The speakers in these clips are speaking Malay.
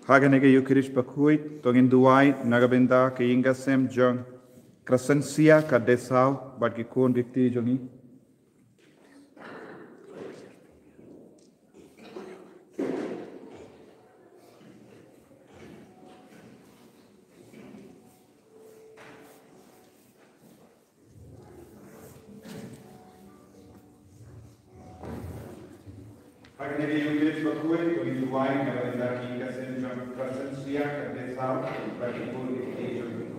Haganege Eucharist Bakuit, Tongin Duai, Nagabenda, Kayingasem, Jung, Crescencia, Cadesau, Badgikon Dicti Jongi. Haganege Eucharist Bakuit, Tongin Duai, Nagabenda, Kayingasem, Jung, Crescencia, Cadesau, Badgikon Dicti Jongi.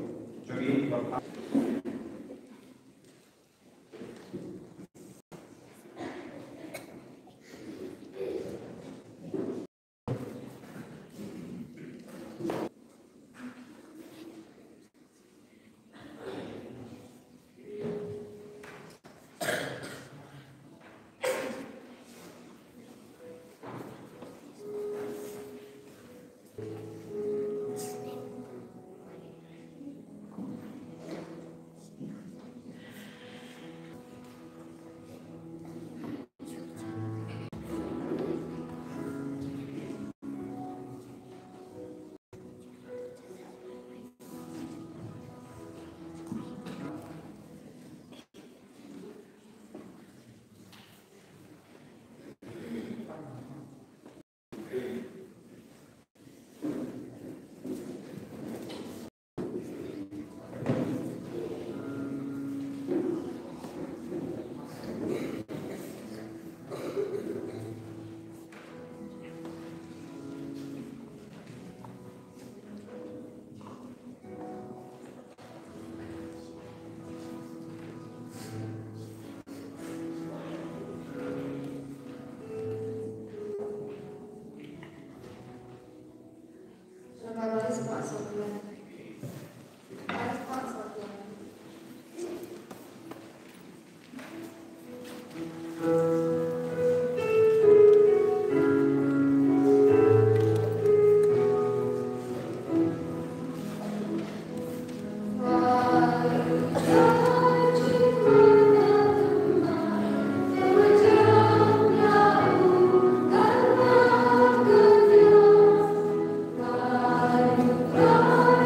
God.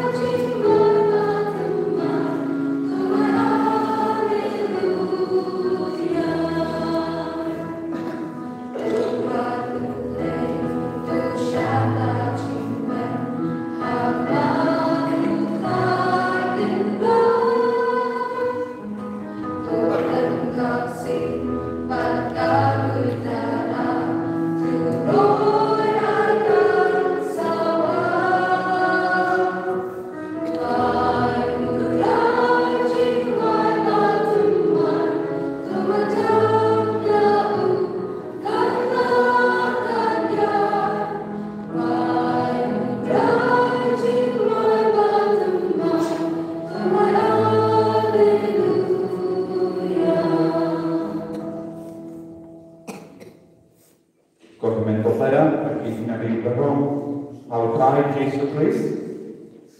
Yesus Kristus.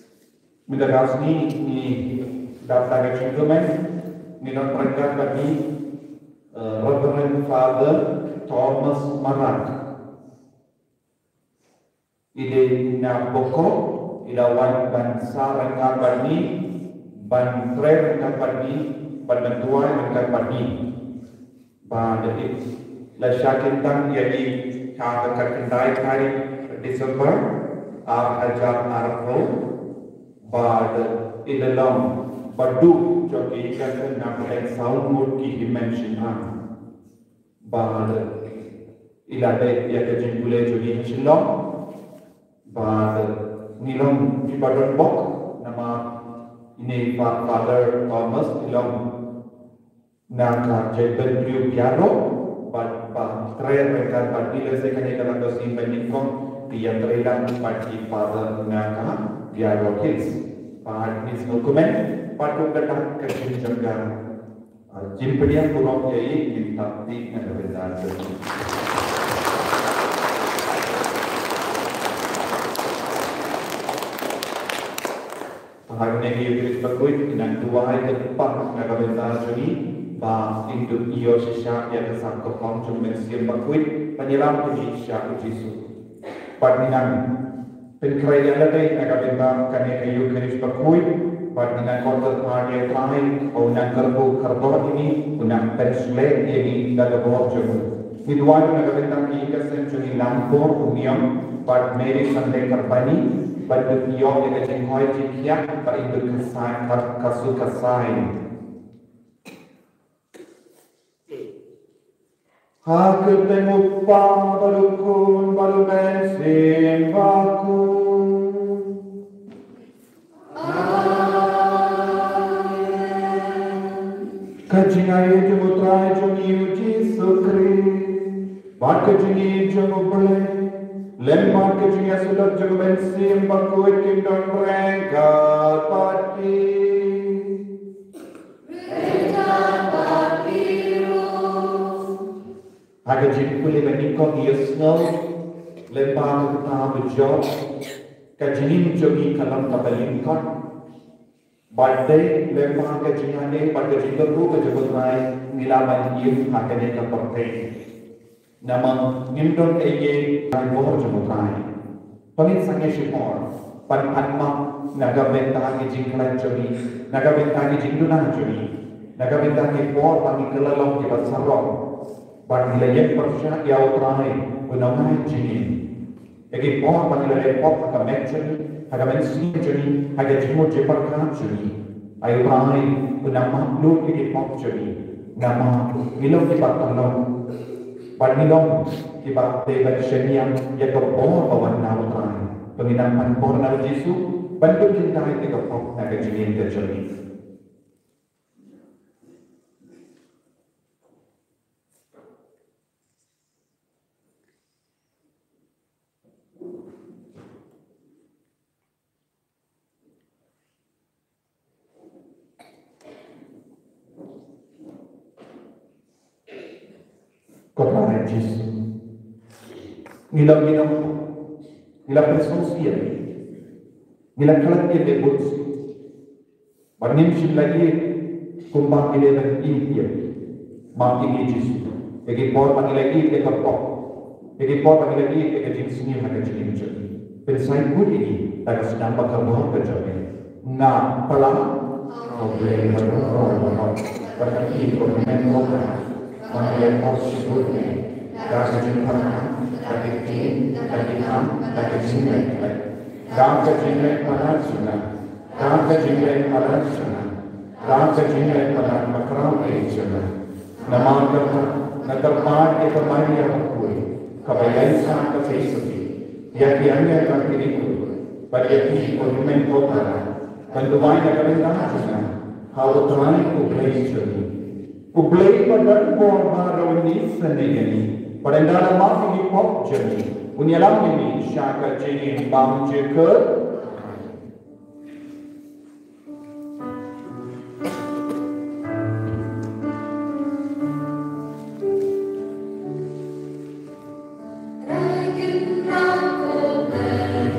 Minta kasih ni dapat gentleman ni non perangkat bagi Reverend Father Thomas Marak. Ide na boko ila wan bansa rangkat bagi ban tre rangkat bagi ban bantuan rangkat bagi ba jadi la syakintang jadi kata kendai hari Desember ajar arko ba ilalam badu jogi kan nak sound mode ki dimension ba ila de ya ke jingule jogi silong ba nilong di badan bok nama ini Father Thomas nilong nak jadi beliau biaro ba terakhir mereka berdiri sekali dalam dosis penyingkong dia terhilang bagi Father nak biaro kids pada ini dokumen pada kita kerjakan jimpedian pulau ini kita tidak berbeza. Hari ini kita berkuit dengan dua hari ke depan negara besar ini, bah induk iyo sisa yang kesam kepong cuma siam berkuit penyelam uji sisa uji su. Padinan penkerjaan lagi negara besar kami kayu keris berkuit padinan kontor hari terakhir unang kerbu ini unang persle ini dalam bawah jemu. Hidwan negara besar ini kesenjuni lampor union pad Mary Sunday Company. Bagi iyo yang jengkoi jikiak pada kesan kasu kasain. Aku tengok balukun balu bensin baku. Kajingai jemutrai jumi uji sukri, bak kajingi jemu boleh. Lemah kejunya sudah jauh bensin berkuat kingdom mereka pati. Agar jika boleh menikah Yesno, lemah kita berjauh, kejunya menjadi kalam kabalingkat. Badai lemah kejunya ni pada jika bu kejubutai nilaman iu hakene kepertai. Nama nimdon eye bohor jemutrai. Pangit sange shipor. Pan anma naga bentah ki jingklan jodi. Naga bentah ki jingduna jodi. Naga bentah ki por pangi kelalong ki basarong. Pan nilayan persya ya utrai unamai jingin. Egi por pangi lalay pop hagamen jodi. Hagamen sini jodi. Haga jimu jeparkan jodi. Ayu utrai unamah lu ki pop jodi. Nama ilong ki patalong. Panilong kibat debat syariah yang kerbor bawan nautran penginam por nabi Yesus bantu kita itu kerbor naga jilin terjadi. Kepada Yesus, ngilang presensia, ngilang kelak dia debut, banim lagi kumbang dia dan dia, makin Yesus, bagi por panggil lagi dia kapok, bagi por panggil lagi dia jenis ni hanya jenis jadi, pensai pun ini tak sedang bakal buat kerjanya, na pelang, boleh berdoa, berkati bermain bola. Mengenai positifnya, rasa cinta, kaki, kaki-kaki, kaki-kaki, dalam kejadian pada sunnah, dalam kejadian pada sunnah, dalam kejadian pada makram sunnah. Nama kita, nakarmat kita mari yang berkuat, kebayaan sangat kesesuai. Yang diambil akan diriku, pada ini konsumen kota, bantuan negara sunnah, harus terangin kubrai jadi. Ublay pada buah baru ini sendiri. Pada dalam mahu ini pop jadi. Unyalam ini syakal jadi bang jika. Ragen rakoben,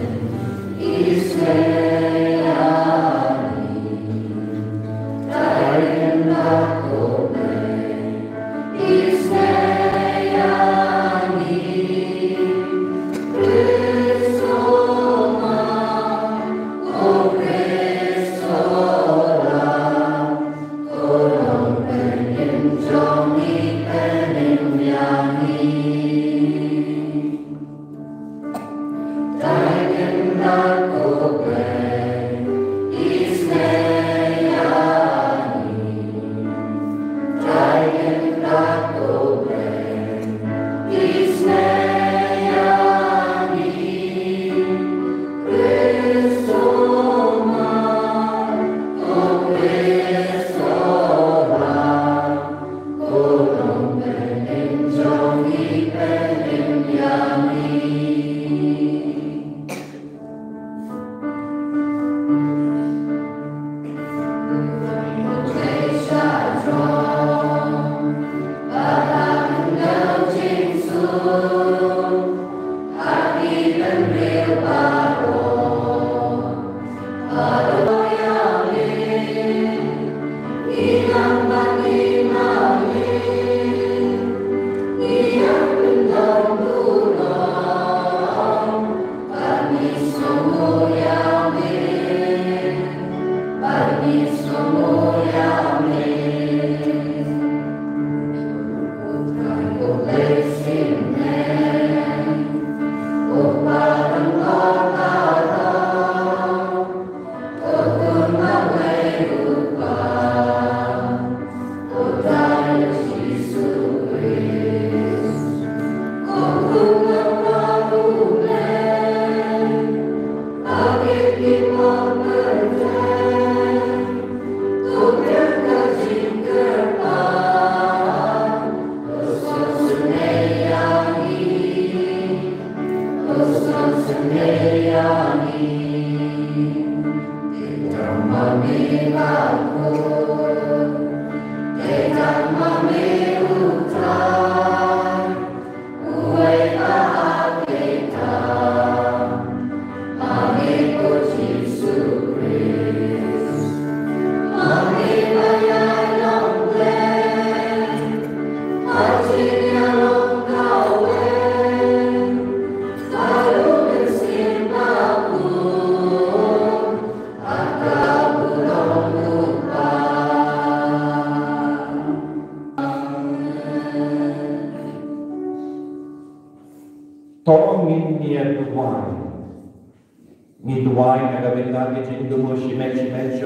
Midway nagabindang itindu mo shimej-shimej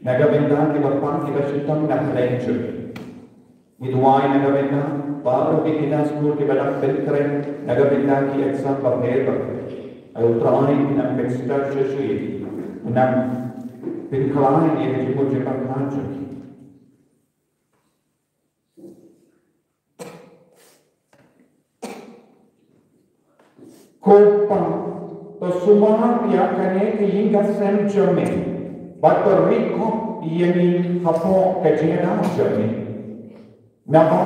nagabindang ibapang ibasitang naklenjo. Midway nagabindang baru bikinas mo kibadak belkren nagabindang ki exam babheba. Ay utrahin ng pextar shashuyi ng pinklain iya jimo jepang hanjo. Kopang Semua pihak kene hingga sem jame, bato riko yeni hapo kajina jame. Napa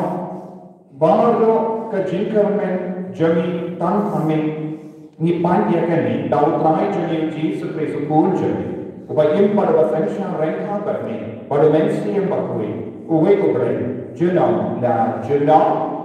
baru kajinkarmen jami tang hame ni pandia kene dau trai jami ji sekre sukul jame. Ubayim pada basensha rengka berni, pada mensi yang bakui, uwe kubren, jenam la jenam.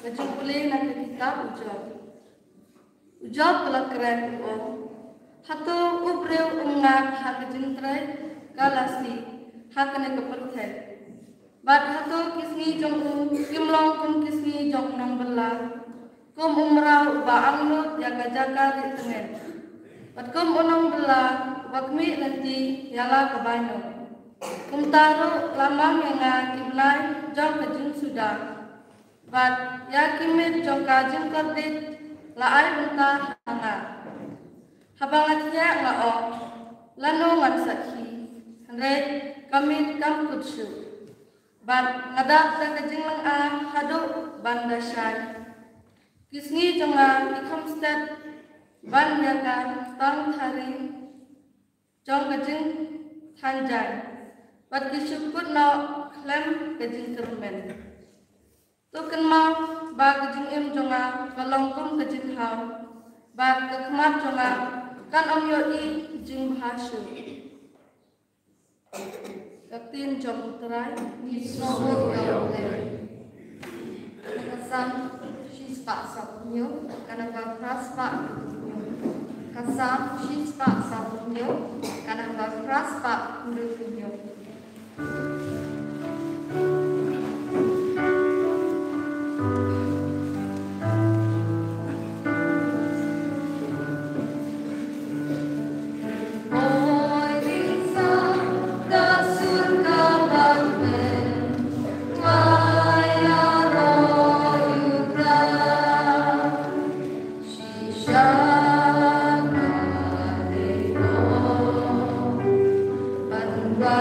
Kecil boleh nak kitab ujab kalau keren hatu ubreu ungan hak jintrai galasi hak ne keperthai bat hatu kisni jong kimlong kum kisni jong nong bela kum umrah ba anglut jaga jaga ritmen bat kum onong bela wakmi nanti yala kabaino kum taru lamang yang kimlai jong kejun sudah Bat yakimit jong kajin kordit laai unta hanga. Habangat ya ngao lano ngan sakhi. Red kamit kam kutsu. Bat ngadak ta kajing lang a hado banda syai. Kisni jonga ikam stat ban yaka tang thari jong kajing thanjai. Bat kisukut no klem kajing kermen. Tukan mau bag jing em jonga kalongkum ke jing hau bag kekmat jonga kan om yo I jing bhasu katin jong terai ni sobo yo le kasam shis pa sapnyo kana bag pras pa kasam shis pa sapnyo kana bag pras pa nyo Bye.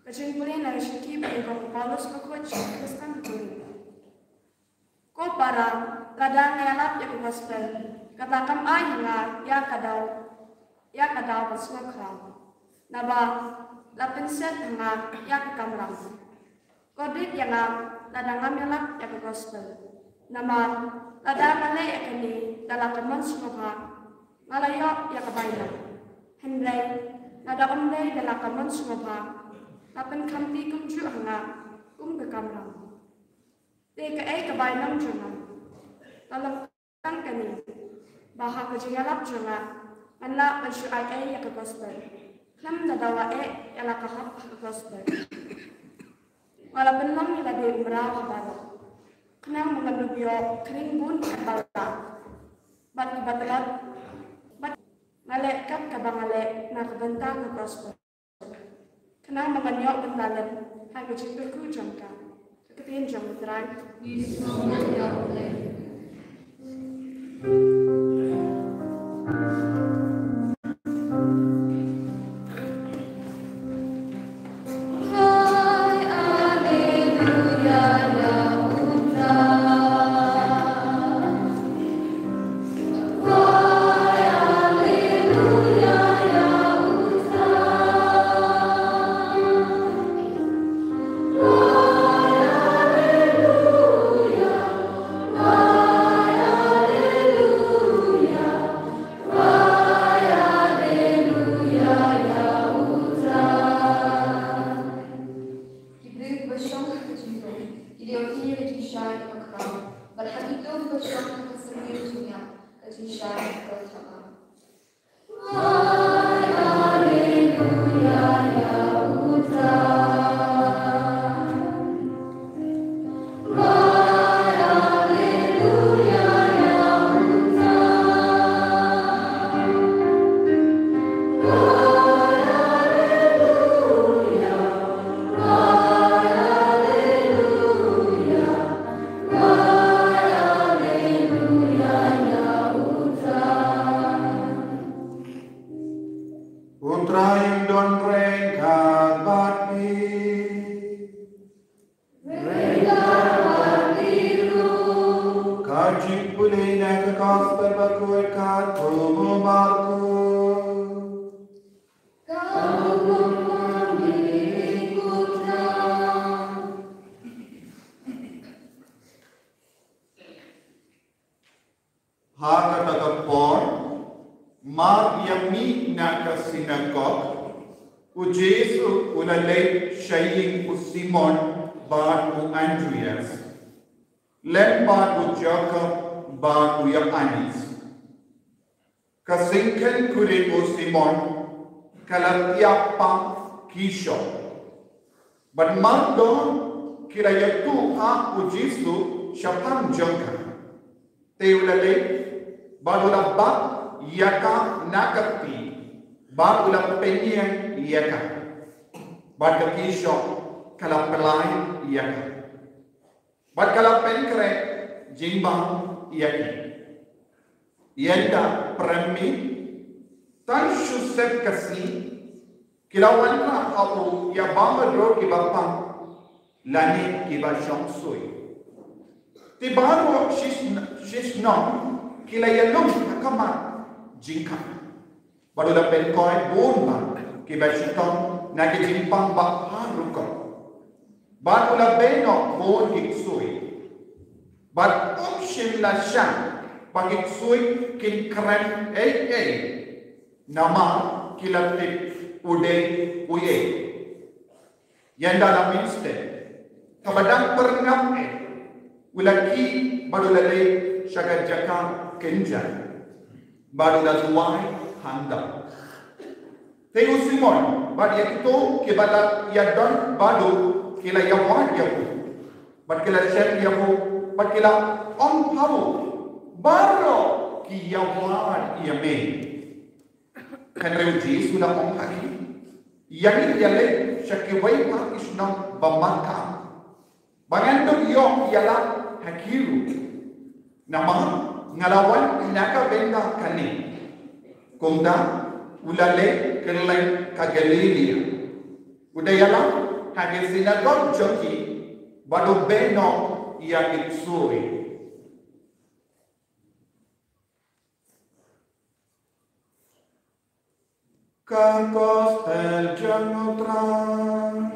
Kajing pulih na shiki pagong Paulus kakot Kristen pulih. Ko para ladang ngalap ya gospel katakan ay nga ya kadaw paswa kram. Naba lapinset nga ya kamram. Kodit ya nga ladang ngalap ya gospel. Nama ladang ngalap ya kini dalakaman semua ngalayo ya kabayang. Hendai nada ondai dalakaman semua. Lapan kamti kumju hanga bekamram. Teka kabay nam juna. Dalam kan kani bahag kajigalap juna. Anla pasyu ay ya gospel. Klam nadawa yala kahap gospel. Walapan nam yala de umrah kabalo. Kenang mengalubyo kering bun kabala. Bat batalat bat ngalekap kabangale na kabantang gospel. Kenang menganyok bendalan hanya cikirku jangka. Kepian jam terang. Kasinkan kure o Simon kalatiapa kisho. But mardon kiraya tu a ujisu shapam jangka. Teulale badula ba yaka nakati badula penyen yaka. Bad kisho kalapelai yaka. Bad kalapenkre jimbang yaki. Yenda premi tan shusep kasi kilawan na ako ya bamadro kibapang lani kiba shamsui tibaro shishno kilayalong nakama jingka badula penkoy bonma kiba shitong nagijimpang baharuko badula beno bon giksui bad option la shan pagit sui kin keren nama kilatik ude uye yang dalam instant kabadang pernam ulaki badulale syagat jaka kenjan badulazuai handa teu Simon bad yakito kibala yadon badu kila yawan yaku bad kila shen yaku bad kila on paru baro kiyawan yame kanreu ji sudah mengaki yang yale syakiwai pakisna bamaka bangando yo yala hakiru nama ngalawan naka benda kani kunda ulale kelai ka Galilea udayala hagi sinagogue joki baru beno yang itsui. Kakos el janotran.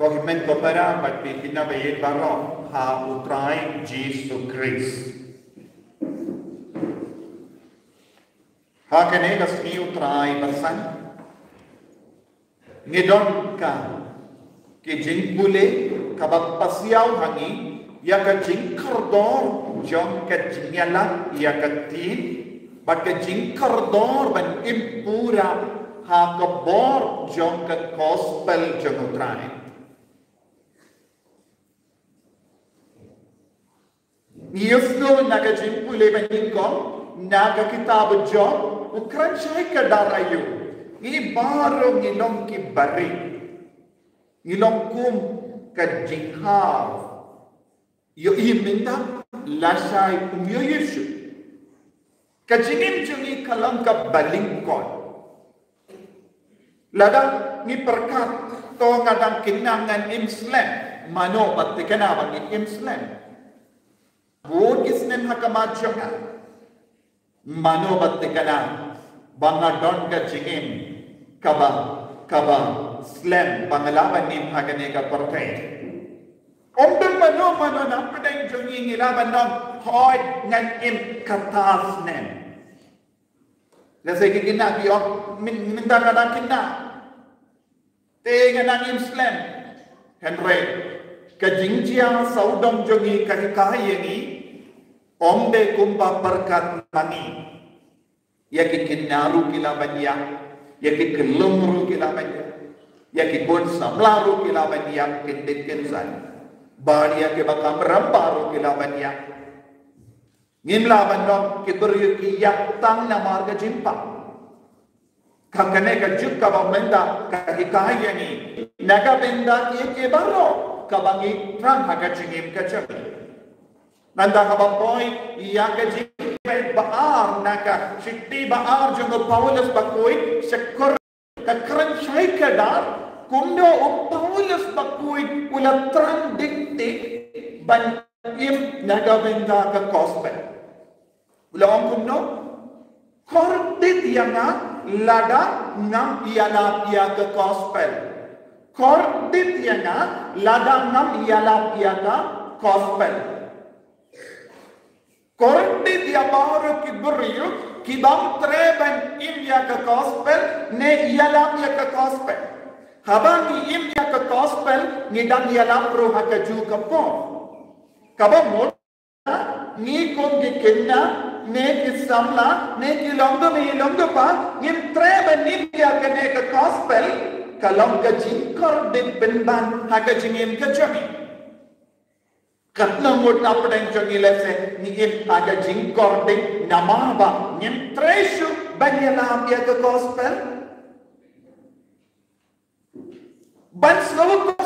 Kohimen kopera pati kinabayit baro ha utray Jesus Christ. Ha kene kasni utray basan ngidon ka ki jingpule kabapasyaw hangi ya ka jingkardor jong ka jinyala ya ka tin bat ka jingkardor ban impura ha ka bor jong ka gospel jong utray. Niyusno naga jimpule baningkom naga kitab John ukran syai ka darayu ni baro ngilong ki bari ngilong kum ka jinghav yo iminda lasai umyo Yesu ka jingim jungi kalam ka balingkon lada ni perkat to ngadang kinangan imslam mano batikana bangi imslam Bud kisnem hakamadsyonga mano batikana banga don ka jingim kaba slam bangalaban nim hagane ka partai omdeng mano na pedang jongi ngilaban don hoy ngan im katas nem lase kina biyo minda kadang kina te ngan im slam henry kajingjiang saudong jongi kahikayengi omde kumpa berkat mani yaki kinaru kilabanya yaki kelumru kilabanya yaki kon samlaru kilabanya kindik kinsan baria ke bakam ramparu kilabanya ngimla bandong kiberi ki yaktang na marga jimpa kakane ka jukka bamenda kahikayengi naga benda ki baro kabangi trang haga jingim kacami nanda kabapoy iya ka jingim baar naka shikti baar jungo Paulus bakui syukur kakran syai kadar kundo Paulus bakui ula trang dik ban im naga benda ka gospel ula ang kundo kordit yanga lada ngam iyala iya ka gospel Kordit yana ladangam ialah piaka gospel. Kordit ya baru kiberiu kibam treben im ya ke gospel ne ialah piaka gospel. Habang ni im ya ke gospel ni dan ialah pro hakaju kapo. Kabam mo ni kong dikenna ne kisamla ne kilongdo pa im treben im ya ke gospel. Kalau ka jingkar din penban haga jingim ka jami katna mot na padang jangi lese ni im haga jingkar din namaba nim treshu banyala ya ka gospel ban slow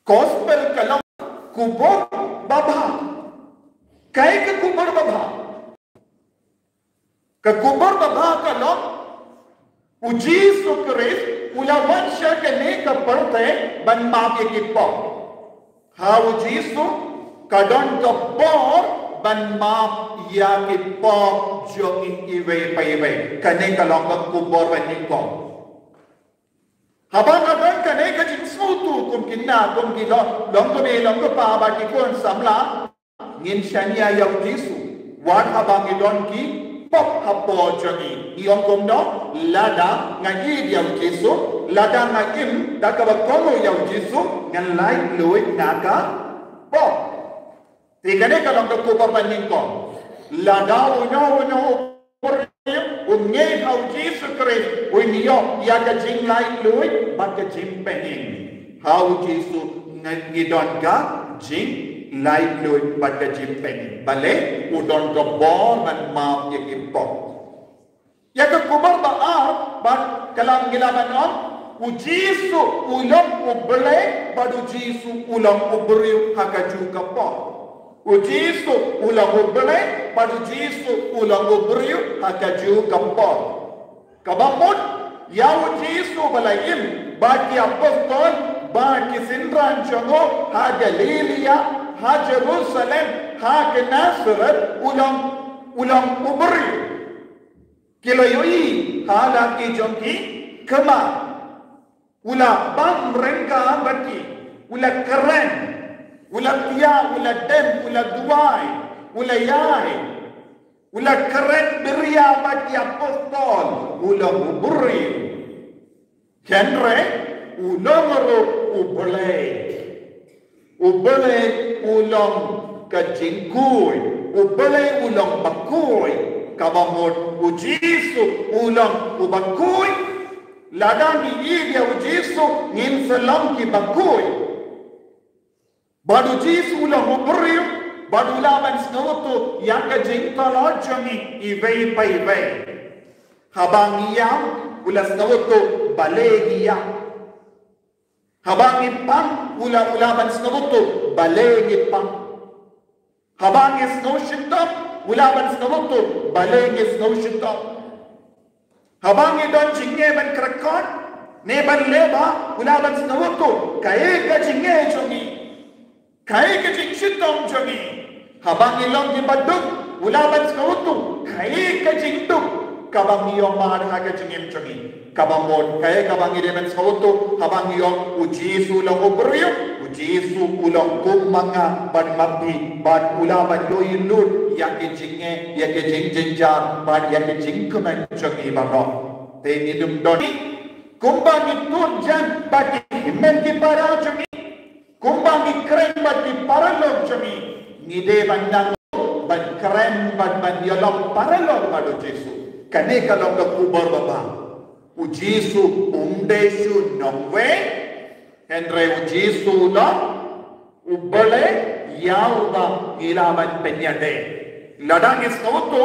gospel kalau kubur baba kai ka kubur baba kalau Uji sukris ula mansya kene ka parte ban maaf kipo. Ha uji su kadon ka bor ban maaf ya kipo jo iwe paiwe kene ka long ka kubor ban niko. Habang kadon kene ka jinsu tu kum kinna kum kilo long ko pa ba ki kon samla ngin shania ya uji su wat habang idon ki pop hapo joni iong komno lada ngaji yang Yesu lada ngim dakaba kono yang Yesu ngan lai lui naka pop tikane kalong ko kupar paningko lada uno unge hau Yesu Christ unio ya ka jing lai lui ba ka jing pening hau Yesu ngidon ka jing lai lui ba ka jing pening bale udon ko bon man ma ye kipo Ya ke kubar baar bat kalam gilaban on ujisu ulam ubele bad ujisu ulam uberiu hakaju kapo. Ujisu ulam ubele bad ujisu ulam uberiu hakaju kapo. Kabamut ya ujisu balaim baki apostol baki sindran jango ha Galilia ha Jerusalem ha ke Nazareth ulam uberiu. Kilo yoi hala ki jongki kema ula bang rengka baki ula keren ula tia ula dem ula duai ula yai ula keren beria baki apostol ula uburi kenre ulongoro ubele ulong kajingkui ubele ulong bakui kabamot ujisu ulang ubakui ladani iya ujisu ngin salam ki bakui badu jisu ulang uberiu badu laban snawtu yaka jingta lojami ivei paivei habangiya ula snawtu balegiya habangi pam ula laban snawtu balegi pam habangi snawshitam ulaban snawtu balenge snawshita habangi don jinge ban krakon ne ban leba ulaban snawtu kae ka jinge jongi kae ka jingshitom jongi habangi long di baduk ulaban snawtu kae ka jingduk kabangi yom mar ha ka jingem jongi kabamon kae kabangi de ban snawtu habangi yom ujisu long ubrio ujisu ulang kumanga ban mabdi ban ulaban loyinut yake jinge yake jingjinjar ban yake jingkuman jongi baro te nidum doni kumbangi tunjan bagi men ki para jongi kumbangi kren bagi paralog jongi ngide bandang ban kren ban yolong paralog bado Jesu kane kalong ka kubar baba ujisu umdesu nongwe Henry ujisu la ubale yauba ilaban penyade ladang isnautu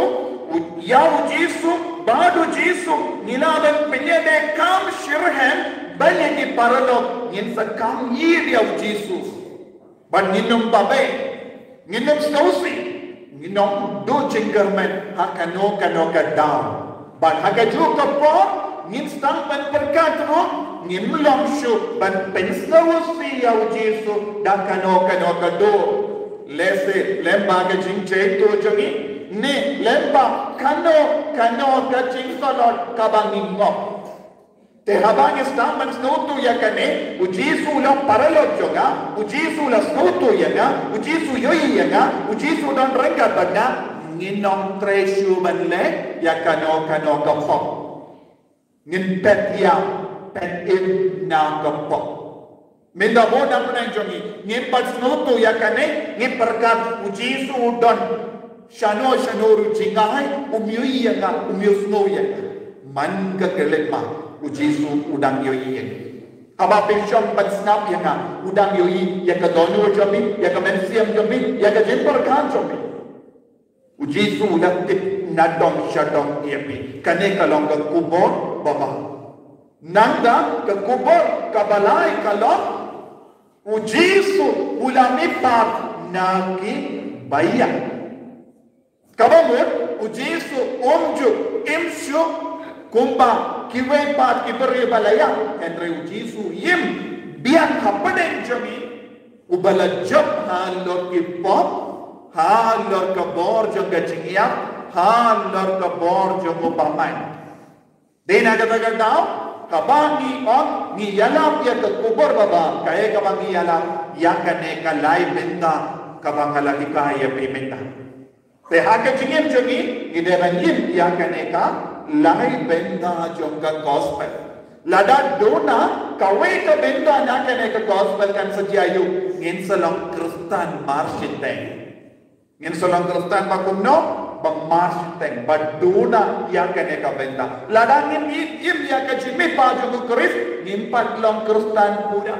ya ujisu badu jisu ilaban penyade kam shirhen bale ki paralo insa kam yid ya ujisu ban ninum babe ninum snausi ninum do chingerman hakano kano ka down ban hagaju ka po nin stang ban perkatro nin lomshu ban pensawsi ya ujisu dakano kano ka do lese lemba ga jingche to jogi ne lemba kano ka jingsolot kabangingo te habang stang ban snautu yakane ujisu la paralog joga ujisu la snautu yaga ujisu yoi yaga ujisu don rengga bagna nginom treshu banle yakano kano ka pok ngin pet ya pet in na ka pok minda mo na pun jongi ngin pat snautu yakane ngin perkat ujisu don shano rucingai umyui yaga umyusno yaga man ka kelema ujisu udang yoi aba pesham pat snap yaga udang yoi yaga dono jomi yaga mensiam jomi yaga jemper kan jomi ujisu udatik nadong shadong yepi kane kalong ka kubor baba nanda ka kubor kabalai kalong ujisu ulami par naki baya kabamut ujisu omju imshu kumba kiwe pat kiberi balaya Henry ujisu yim biang hapaden jami ubala job halor ki pop halor ka bor jong gajingiap halor ka bor jong upamai dena kata daw kabangi on ni yalap ya ka kubor baba kaya kabangi yalap yakane ka lai benda kabangala hikaya pimenta te hake jingim jongi ideban yim yakane ka lai benda jongga gospel lada dona kawe ka benda nakane ka gospel kan sajayu ngin salong kristan marshiteng ngin salong kristan bakumno bang marshiteng baduna yakane ka benda lada ngin im yakajimi pa jogu kris ngin patlong kristan pura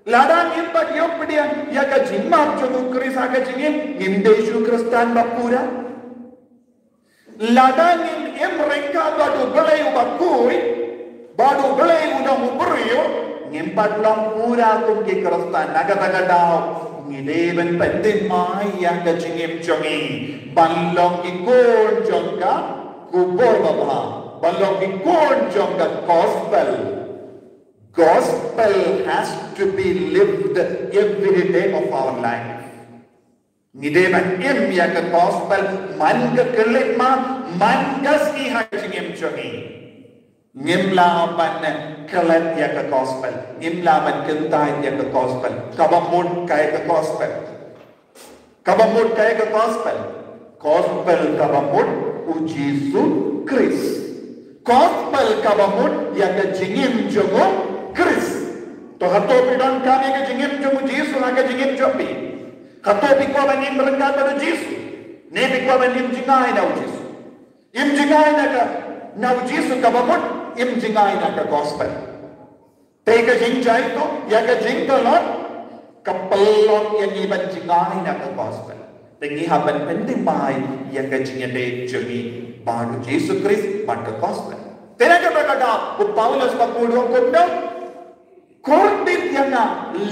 lada ngin pat yopdian yakajimma jogu kris akajingin ngin deshu kristan bapura ladangin imreka badu belai ubakui badu belai udang ubrio ngimpat long pura kum ki kerastan naga dau ngideban penting mai yang kecingim jongi balong ikon jongka kubur baba balong ikon jongka gospel has to be lived every day of our life. Ngideban im yang gospel man ke kelit man gas ki hajingim jongi ngimlaban kelet yang gospel ngimlaban kentai yang gospel kabamut kaya gospel gospel kabamut ujisu Kris gospel kabamut yang jingim jongo Kris to hato pidan kami ke jingim jongo Yesu aga jingim jopi hato bikwa banim merengkat pada Yesu ne bikwa banim jingai na Yesu im jingai na Yesu kabamut im jingai na gospel tega jingjai to yaga jingkalot kapelot yang iban jingai na gospel tengi haban penting mai yaga jingade jogi baru Yesu Kris pada gospel tenaga berkata Paulus pakudo kumdo Kordit yang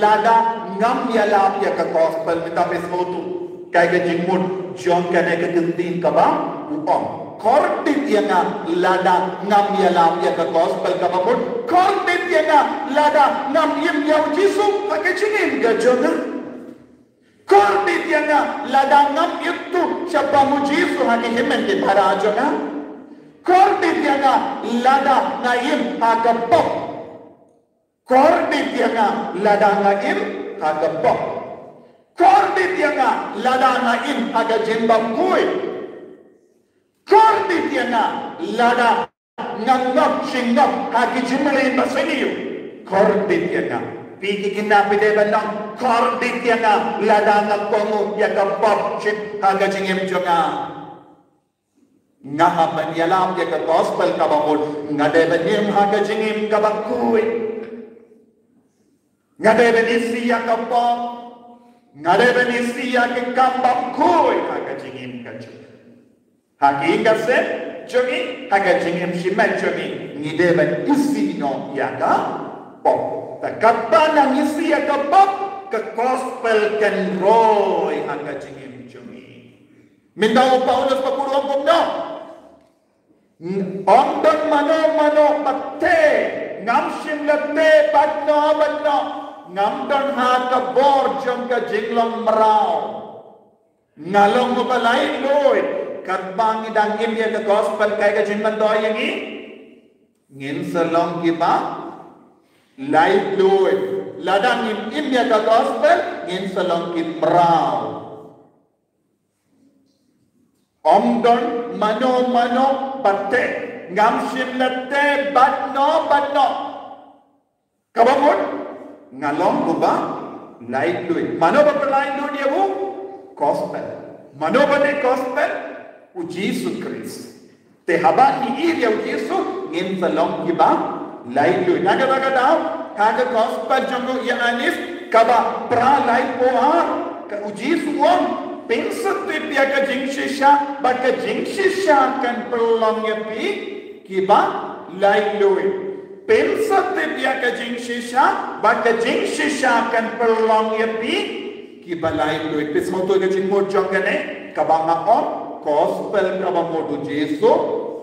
lada ngam yalap ya ke gospel minta pesmotu kaya ke jingmut John kene ke gentin kaba upam Kordit yang lada ngam yalap ya ke gospel kaba mut Kordit yang lada ngam yim yau Yesu pakai jingin ke John Kordit yang lada ngam itu siapa mu Yesu haki himen ke para John Kordit yang lada ngaim agak pop Kordit yang lada ngaim agak pop Kordit yang lada ngaim agak jembam kue Kordit yang lada ngangap singgap haki jimelin baseniyu Kordit yang piki kina pide bandang Kordit yang lada ngakongu yang pop chip agak jingim jonga ngahaban yalam yang gospel kabamut ngade benim agak jingim kabakui ngade benisi yang kapong ngade benisi yang kambam koi haga jingim kacu hagi kase jogi haga jingim shimen jogi ngide benisi no yaga pop takapana ngisi yaga pop ke gospel kan roy haga jingim jogi mindau Paulus pakuruang kumno Omdon mano pate ngamshim lete batno ngamdon ha ka bor jong ka jinglong merau ngalong mo balai loy karbang idang imya ka gospel kay ka jinman do yangi ngin salong ki ba light loy ladang imya ka gospel ngin salong ki merau Omdon mano pate ngamshim lete batno kabamut ngalong buba lain lui mano ba lain lui dia bu gospel mano ba de gospel u Jesus Christ te haba ni iria u Jesus ngin salong kiba lain lui naga daw kaga gospel jango ya anis kaba pra lain po ha ka u Jesus won pensat te pia ka jingshisha ba ka jingshisha kan pelong ya pi kiba lain lui pensat te pia ka jingshisha ba ka jingshisha kan pelong ya pi kiba lain lui pesmo to ka jingmo jongane kabanga on gospel kaba modu Jesu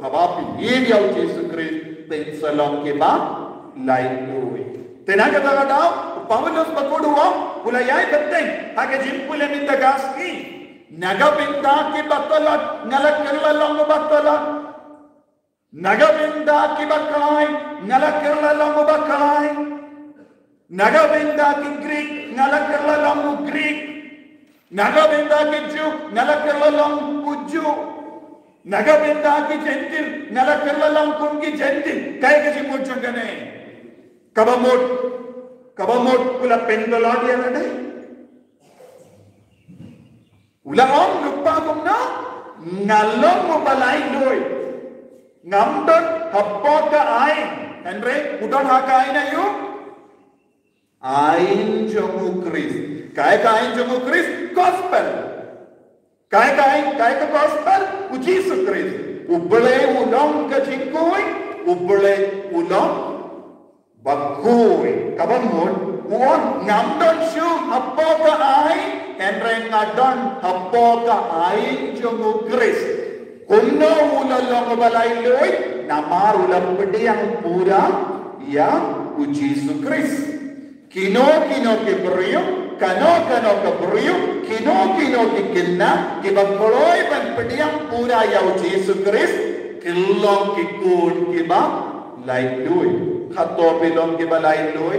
haba pi iria u Jesus Christ pensalong kiba lain lui tenaga daw Paulus pakuduwa ulayay penting haga jimpule minta gaski nagabinda ki batalat ngalakirlalong batalat nagabinda ki bakalay ngalakirlalong bakalay nagabinda ki Greek ngalakirlalong Greek nagabinda ki Jew ngalakirlalong Jew nagabinda ki Gentile ngalakirlalong ki Gentile kaya kasi muncul gane kabamut pula pendolad yang ada ula om lupa kumna ngalong mo balay loy ngamdon happo ka ay Andre udon ha ka ay na yu ain jomu Christ kaya ka ain jomu Christ gospel kaya ka gospel u Jesus Christ ubele ulong ka jingkoi ubele ulong bakui kabangun uon ngamdon shu hapoka ai enreng ngadon hapoka ai jongu Kris kunno ulalong balai loy namar ulam pediang pura ya Yesus Kris kino ke beriu kano ke beriu kino ke kinna ke bakoloi ban pediang pura ya Yesus Kris kilong kikun ke ba lai loy hato pilong ke ba lai loy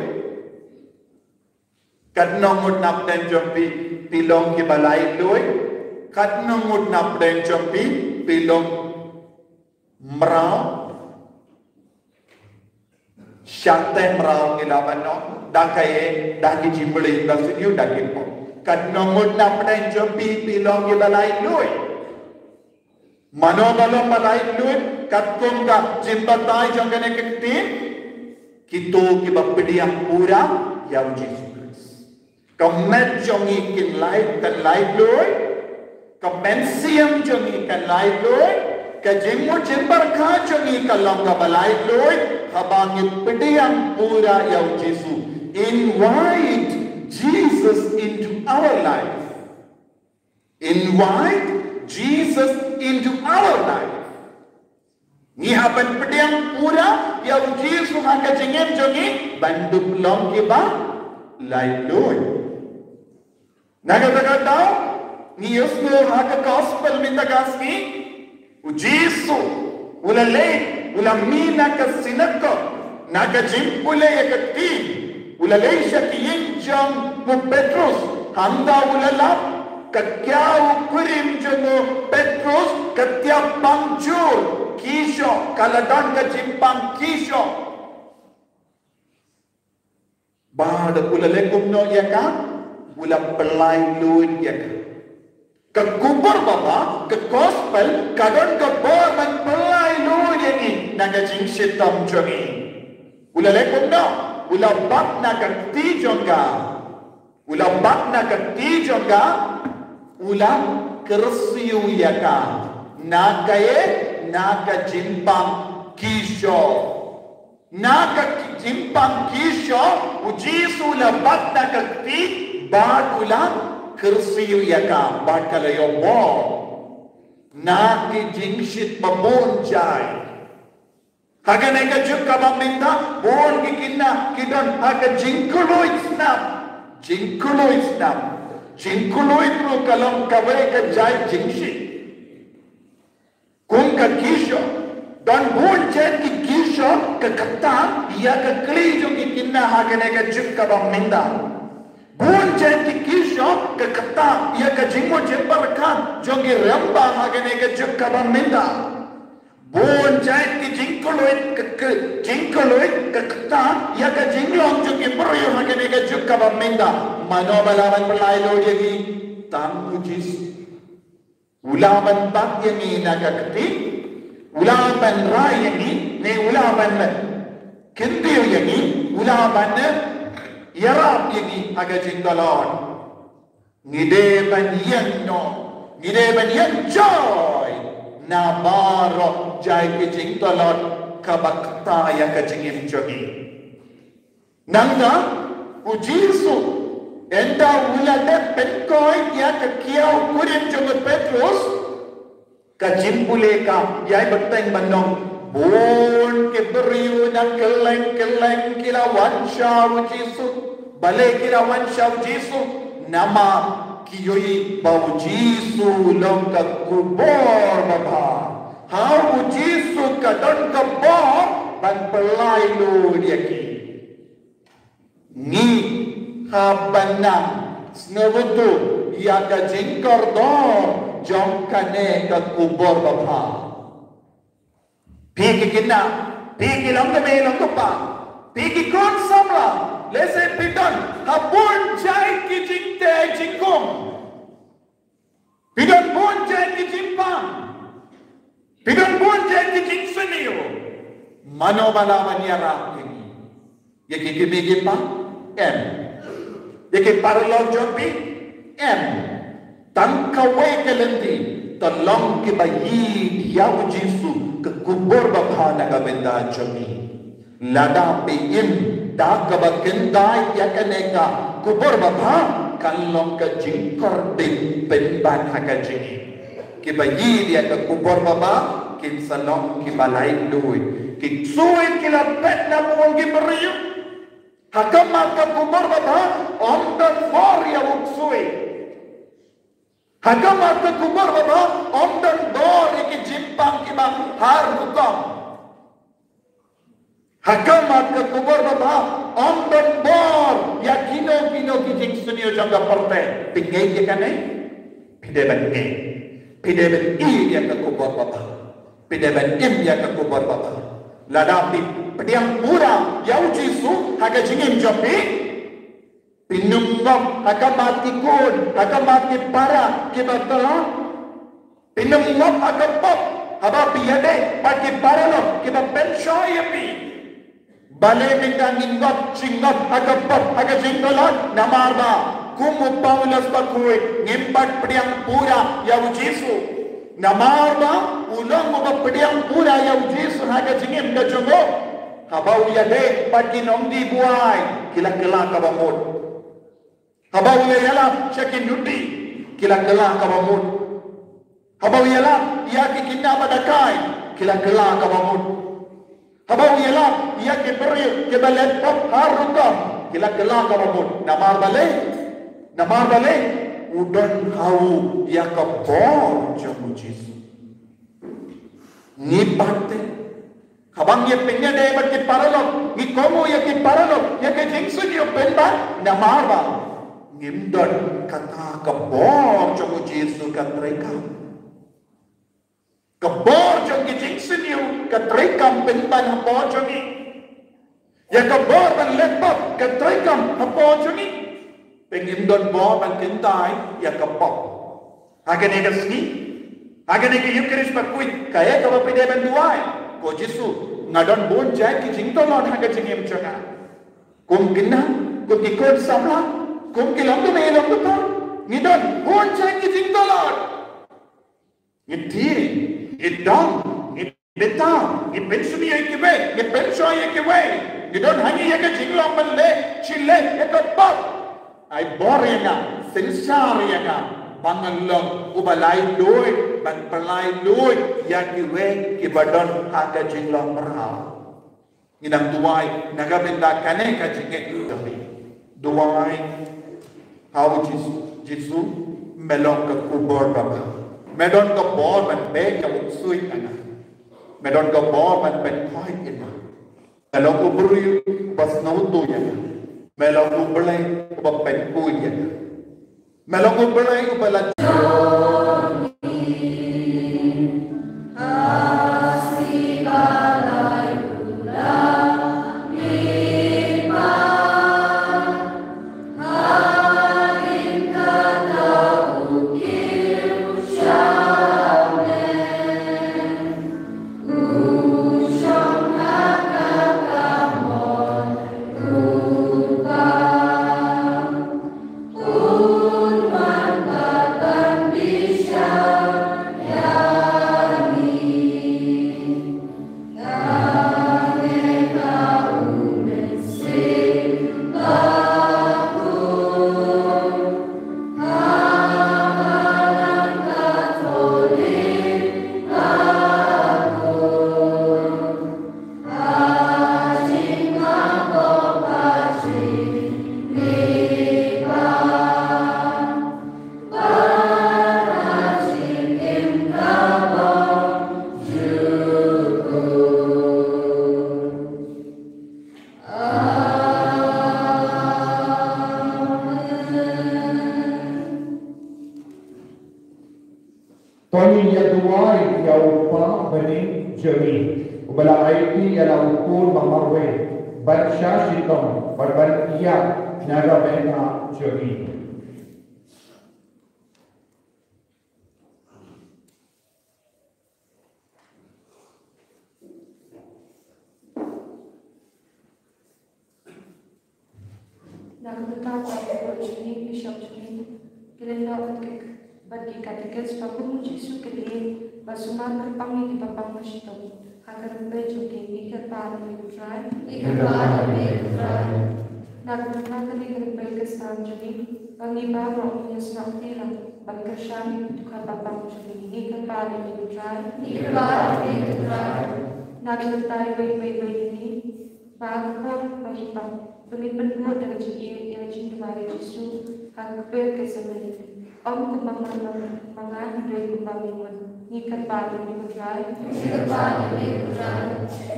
kadnong nap den jompi pilong ke ba lai loy kadnong nap den jompi pilong merau Shantai merau ilaban no dakai daki jimbeli dasiu daki po kadnong nap den jompi pilong ke ba lai loy manobalong balai loy katkum ka jimbatai jongane kiti kito ki bapediang pura ya Jesus Christ kamet jongi kin lai kan lai loy kamensiam jongi kan lai loy ka jimmo jimbarkha jongi kalong ka balai loy habangit pediang pura ya Jesus. Invite Jesus into our life. Invite Jesus into our life. Ni hapan pediang pura ya Jesus haka jengem jongi bandup long ke ba lai loy naga tau ni Yesu haka gospel minta kasni Jesus ulale ulamina ka sinako naga jimpule yakati ulale shakiyin jong mu Petrus handa ulalap kakyau kurim jongo Petrus katyap pangjur kisho kaladon ka jimpang kisho bada ulale kumno yaka ulam pelai luin yaka ke kubur baba ke gospel kadon ke bor man pelai luin yaki naga jingshit tom jongi ulale kumno ulam bak na ka ti jonga ulam bak na ka ti jonga ulam kersiu yaka nakaye naga jimpang kisho naga jimpang kisho ujisu la batna kakti badula kursiyu yaka badkalayo bo naki jingshit babon jai hagane ka jukka baminda bon kikinna kidon haga jinkuloy snap jinkuloy pro kalam kawai ka jai jingshit kung ka kisho don bon chen ki kisho ka kata ya ka kli jo ki kinna hagane ka jukka baminda bon chen ki kisho ka kata ya ka jingmo jembar khan jo ki ramba hagane ka jukka baminda bon chen ki jinkoloi ka kata ya ka jinglong jo ki proyo hagane ka jukka baminda manobalawan pelai lo yagi tamu jis ulaban bak yang ini nagakti, ulaban rai yang ini, ne ulaban kintiyo yang ini, ulaban yarab yang ini agak jinggalon. Ngideban yang joy, nabaro jai ke jinggalon kabakta ya ke jingim jogi. Nangga ujisu. Enda ulade petkoi ya ke kiau kurim jongo Petrus ka jimpule ka yai beteng bandong bon ke beriu na keleng kilawan syau Yesus bale kilawan syau Yesus nama kiyoi bau Yesus long ka kubor baba hau Yesus ka don ka bor ban pelai lo dia ki ni habanam snebutu ya ka jingkor do jong kane ka kubor baba piki kinna piki long me long pa piki kon samla lese pidon habun jai ki jingte jingkom pidon bon jai ki jimpang pidon bon jai ki jingseniyo manobalawan yara kini yaki kibigi pa yake paralog jompi M tangkawai kelendi tolong kibayi diau Jisu ke kubur bapa naga benda jami lada pim da kabakendai ya kaneka kubur bapa kalong ke jingkor di penban haga jini kibayi dia ke kubur bapa kin salong kibalai lui kin suit kila pet na muang kiberiu hakamat ke kubur bapa on the for ya uksui hakamat ke kubur bapa on the door iki jimpang kiba har hukum hakamat ke kubur bapa on the door ya kino ki jing sunio jangga perte pingai ke kane pideban dia ke kubur bapa pideban dia ke kubur bapa lada pediang pura yau Jisu haga jingim jopi pinumngok hakamat ikun hakamat para kibatala pinumngok hakapop haba piyade pagi para lo kita penshoy pi bale mindangin ngok cingok hakapop haga jingolon namarba kumu Paulos bakui ngimbat pediang pura yau Jisu namarba ulang mo pediang pura yau Jisu haga jingim gajongo habau yade pagi nongdi buai kila-kila kabamut habau yala cekin duty kila-kila kabamut habau yala ia kikina badakai kila-kila kabamut habau yala ia kiberi kibalet pop haruka kila-kila kabamut namar bale udon hau ia kabor jamu Jisu ni pate habang ye penya de bat ki paralok ni komo ye ki paralok ye ke jingsu ni penba namar ba ngimdon kata kebor jamu Jisu katrekam kebor jang kijing seniu katrekam pentan hapo jami ya kebor ban lepop katrekam hapo jami pengimdon bor ban kintai ya kebor agane gasni agane ke Eucharist bakui kaya ka bapide ban duai ko Jisu ngadon bon jai kijing to lon haga jingim chana kum kinna kum kikon samla kum kilam to melom to ngidon bon jai kijing to lon ngiti ngidong ngibeta ngipensuni yekiwe ngipensho yekiwe ngidon hangi yeke jinglong bale chile yeke pop ay borena sensariyana bangalong ubalay loy banpalay loy yakiwe kibadon haga jinglong merah nginang duway nagabenda kane ka jinge duway how Jisu melong ka kubor baba medon ka bor man be ka uksui ana medon ka bor man ben khoi ina melong ko buri bas nauto ya melong ko belai ko ben ko ya melong ko belai ko bala Tony ya duway ya upa bani jami ubala aiti ya la ukul mamarwe bansha shitom barban iya naga bena jami Dacă de tata a făcut juni, bishop juni, greu la utic, bagi katekes pakum Yesus ke dia basuman berpangi di babang masjid agar bejo ke ikat pada mikrai nak berkata di kerja kesan jadi bagi baru punya senang tilang bagi kesan tukar babang jadi ikat pada mikrai nak bertai baik ini bagus bagi bang beli berdua dengan jadi yang cinta Yesus agar berkesan Om kumangan dari kumangan ikat pada mikrai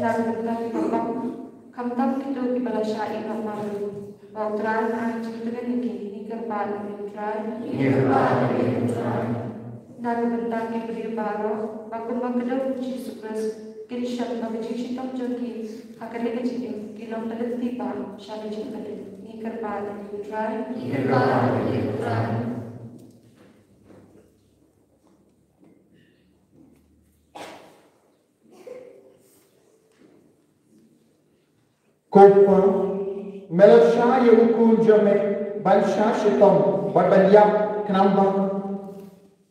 nak berkata babang Kamtam itu di bala syai malu. Bautran anjing dengan ini kerban mitran. Dan bentang yang beri baro, baku magdal Yesus Kristus kirishan bagi citam jogi akan lekecin kilom pelet tiba syai jingkade ni kerban mitran. Kopa melasha yukun jame bansha shitom badanyap kenamba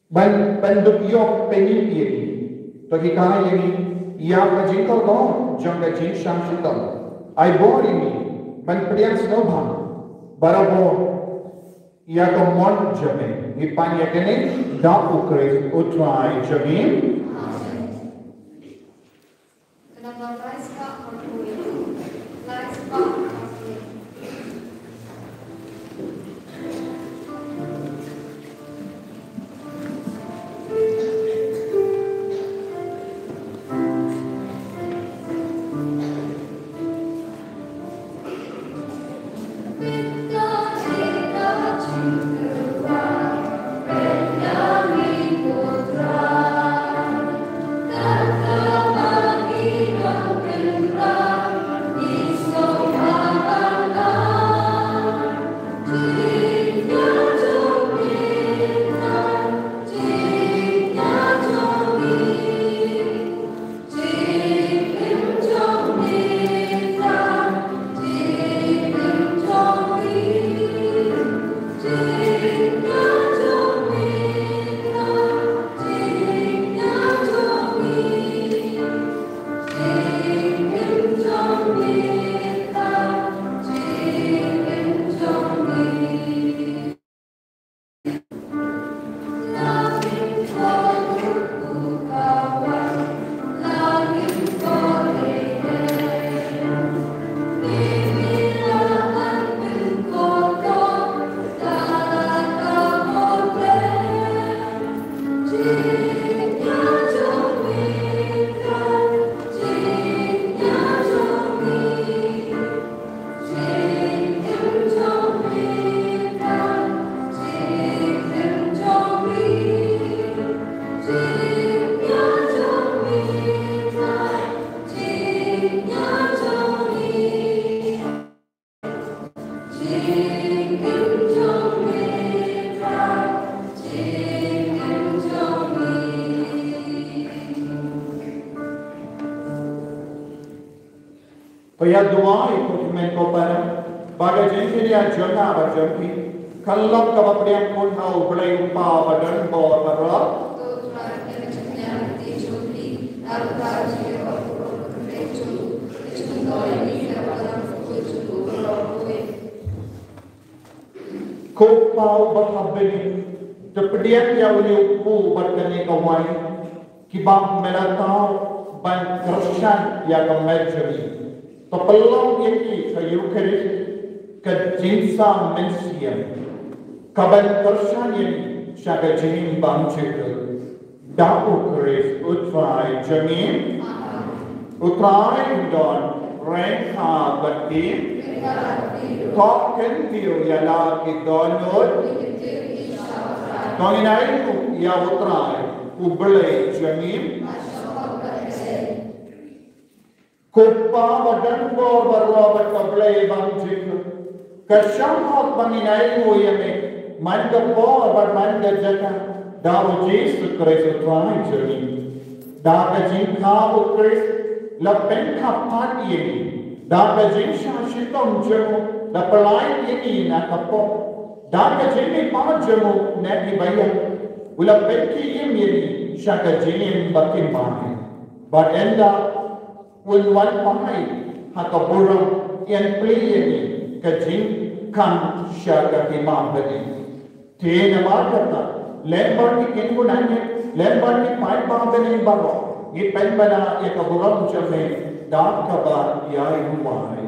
banduk yok penipir to kita ini ya kajingkal go jangga jinsha shitom ai bori ni ban priyan snobha barabo ya ko mon jame ni panya kene da ukre utrai jame Kaya doa ikut menko para baga jengke dia jona berjempi kalau kau beriang pun hau belai umpa badan bor berap kau pau berhabis terpediam ya uli upu berkene kawai kibam melatau ban kersan ya kemerjeri तो पल्लव यकी सयुखरी कजिंसा मेंसिया कबल करशान यकी शागजिन बांचिक दाउ करेस उत्राय जमीन उत्राय डॉन रेखा बत्ती टॉकन दियो याला की दोनों दोनों या उत्राय उबले जमीन Kupa badan bor berlobat keblai bangjik. Kesyamhat banginai uyame. Manda bor bermanda jaka. Dawu Yesus Kristus tuai jeri. Daga jingka ukris. Lepen kapat ini. Daga jingsha shitom jemu. Lepelai ini nak kapok. Daga jini pa jemu nak dibayar. ula peki imiri shaka jingin bakin bahay. But enda un wan pahay hakaburang yan pliyeni kajing kan shaka kimabadi. Tena markata lembar ni kingunanya lembar ni pai babani baro. Gipen bana yakaburang jame dak kaba yai huwai.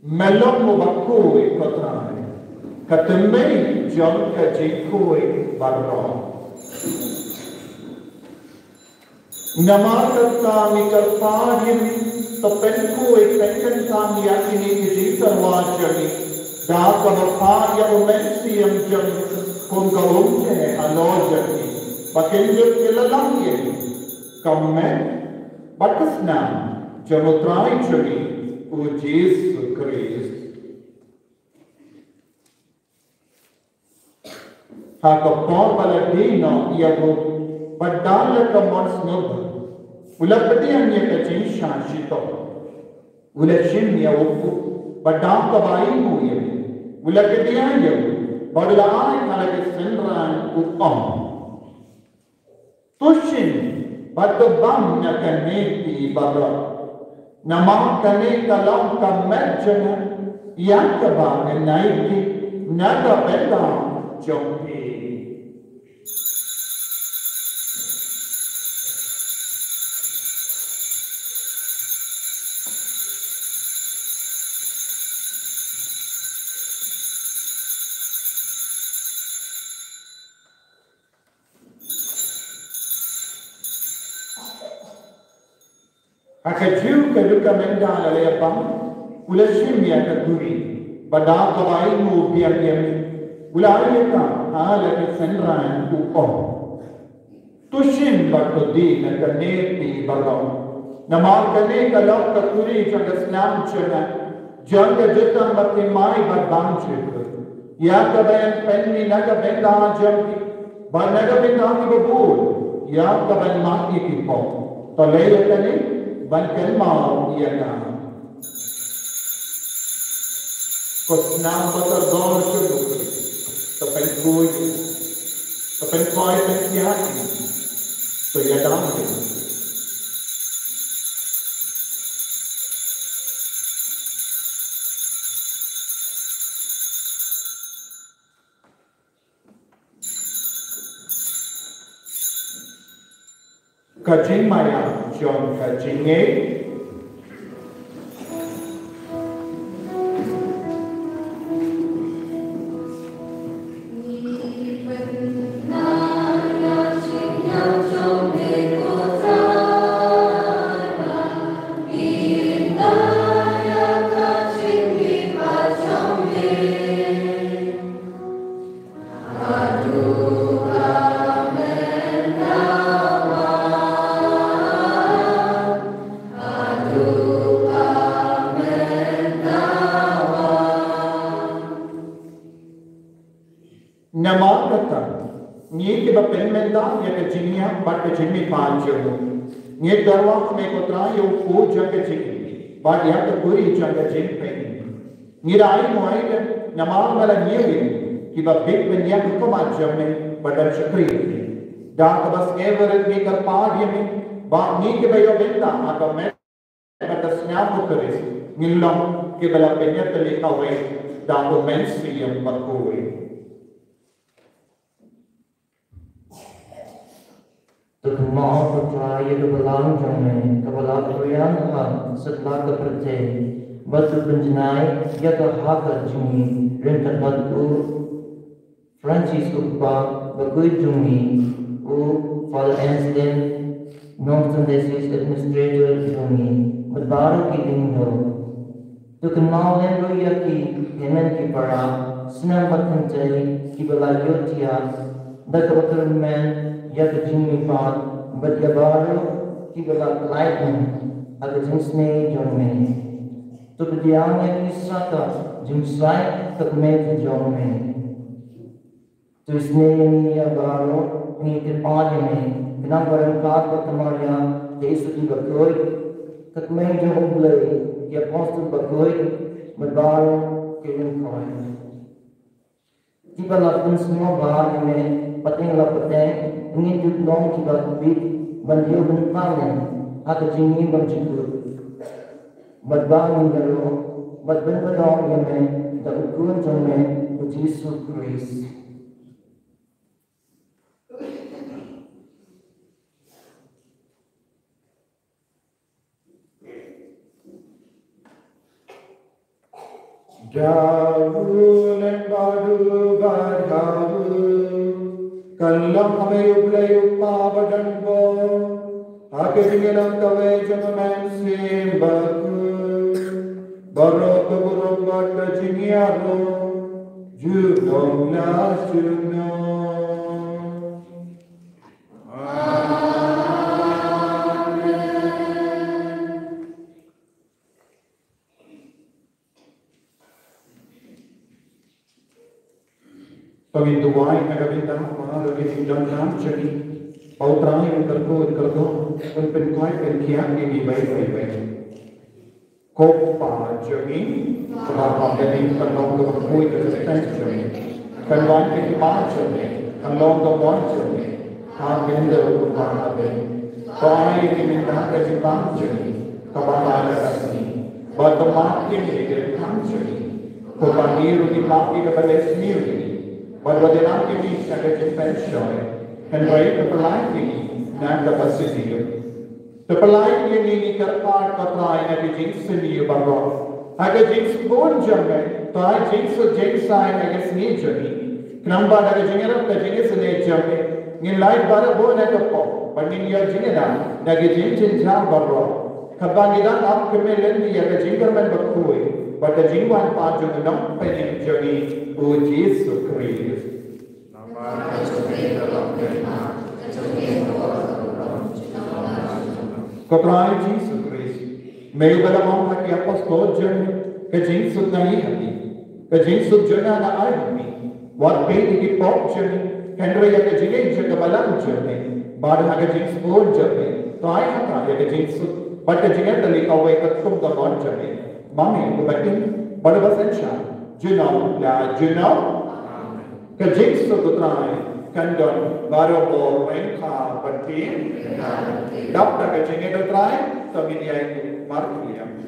Melon mubakui kotrai, katemei jom kajikui barro. Namakata mikalpajim tapenkui penkan kami yakini kijitan wajami, daka bapaya umensiam jam kungkalungke alojami, pakinjut kilalangin, kamen batasna jamutrai jami. O Jesus Cristo. Hakapon paladino iago badala ka monsnob. Ulapati anya ka jinsha shito. Ulashim ya upu badam ka bai mu ye. Ulakati anya badla ay kalake senran upam. Tushin badbam na kaneti badra. Nama kane kalam kamerjana yakaba naiki naga benda jompi. Akajiu kaduka menda alayapam ulashim ya kaduri bada kabai mu biar yami ulayaka ala ke senran upom tushim bakodi na kaneti bagam namar kane kalak kaduri jagasnam chana janga jitam bakke mai badam chukku ya kabayan penni naga benda jampi banaga benda ki babul ya kaban mati ki pom to layakane Bankan mau ia kan, kosnam batar dor cuduk, tapen koi pensihat, so ia dam je. Kajing maya. John Kajinge Ni bapen menda ya ke jinia bat ke jimi panjo. Nge darwa me ko tra yo ko ja ke jimi. Bat ya ke puri ja ke jim pe. Ngira ai mo ai ke namal mala niye ki ba big ben ya ko ma jamme badal chakri. Da ka bas ever me kar pa ye me ba ni ke ba yo benda aka me batas nyam ko kare. Ngilong ke bala penya tele kawe da ko men siyam bakoi. तो माँ पुत्रा ये तो बलाम जमे तो बला प्रयान हा सतला का प्रते बस बंजनाय या तो हा का जुमी रेंटर बतु फ्रांसिस उपा बकुई जुमी ओ फॉल एंसडेन नॉर्थन डिस्ट्रिक्ट एडमिनिस्ट्रेटर जुमी बदारो की दिंगो तो कमाल है रोया की हेमन की परा स्नम बतंते की बला योतिया दकवतर में या तो जिम्मी पात बदियाबारो की बला लाइटन अगर जिसने जोन में तो बदियाम या किस्सा का जिम्साई तक में जोन में तो इसने ये बारो नी के पांच में बिना बरंकार को तुम्हारिया देशु की बकोई तक में जो उबले या पोस्ट बकोई बदारो के दिन कोई की बला पुंसनो बाहर में पतें लपतें ingin diplom kita bit banjir bentangan atau jini banjir badbang daro badban badong yame da ukun jome Jesus Christ Jauh lembadu badawu Kallam hame ublayupa badanbo Ake dingelam kawe jamaman simbaku Barok buruk bata jingiaro Jugong nasugno Pagituwai nagabintang mga nagitindang lang siya pautrangi ang kalko kung pinkwai pinkiyak ibibay Kopa jami kapapagaling kanong kapakuy kasitang jami kanwan kikipa jami kanong kawan jami hagenda upanabe Kaya kimintang kasitang jami kapapala kasni Batamak kimigirang jami Kupaniru di maki kapales niri Berwadelang kini sebagai pension dan baik kepelai ini dan kapasiti. Kepelai ini kerpat kepelai nabi jenis seni baru. Agar jenis pun jamin, tak jenis saya nabi seni jami. Kenapa nabi jenis apa jenis seni jami? Nilai baru boleh kepo, banding ya jenis dah nabi jenis jam baru. Kebangiran आप कमें लेंगे या जिंगर में बखूए बट जिंगवान पांच जो नम पहने जगी ओ यीशु क्रिस्ट कपराय यीशु क्रिस्ट मैं बड़ा मामला कि apostol जन के यीशु नहीं है के यीशु जना ना आए हमें what pay की पॉप जन कैंड्रे या के जिंगे जग बला जन बार अगर यीशु बोल जन तो आए हता या के यीशु But the generally away kat tum the launch of it. Mommy, go back in, but it was in shot. Juno, the jigs of the try, Kandon, Barabo, Renka, Pati, Doctor Kajinga try, so many Markia.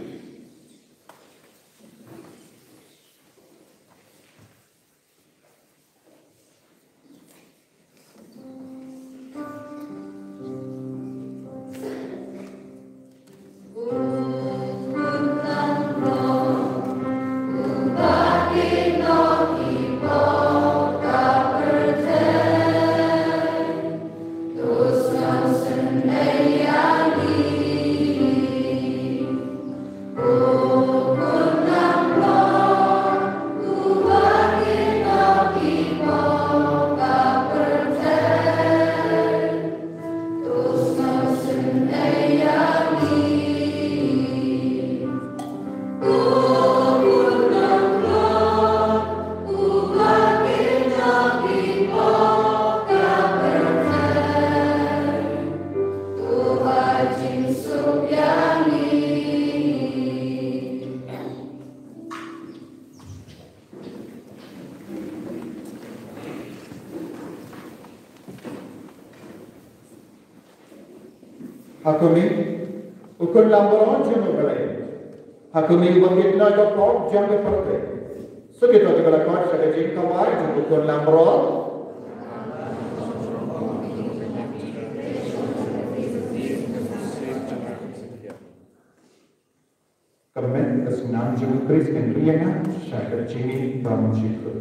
Hakumi, ukun lamboran jeno balai. Hakumi ubangit na ko kop jang ke perte. So kita juga lakon sebagai jin kawai jeng ukun lamboran. Kemen kesenang jeng Kris kendriana sebagai jini bang jikut.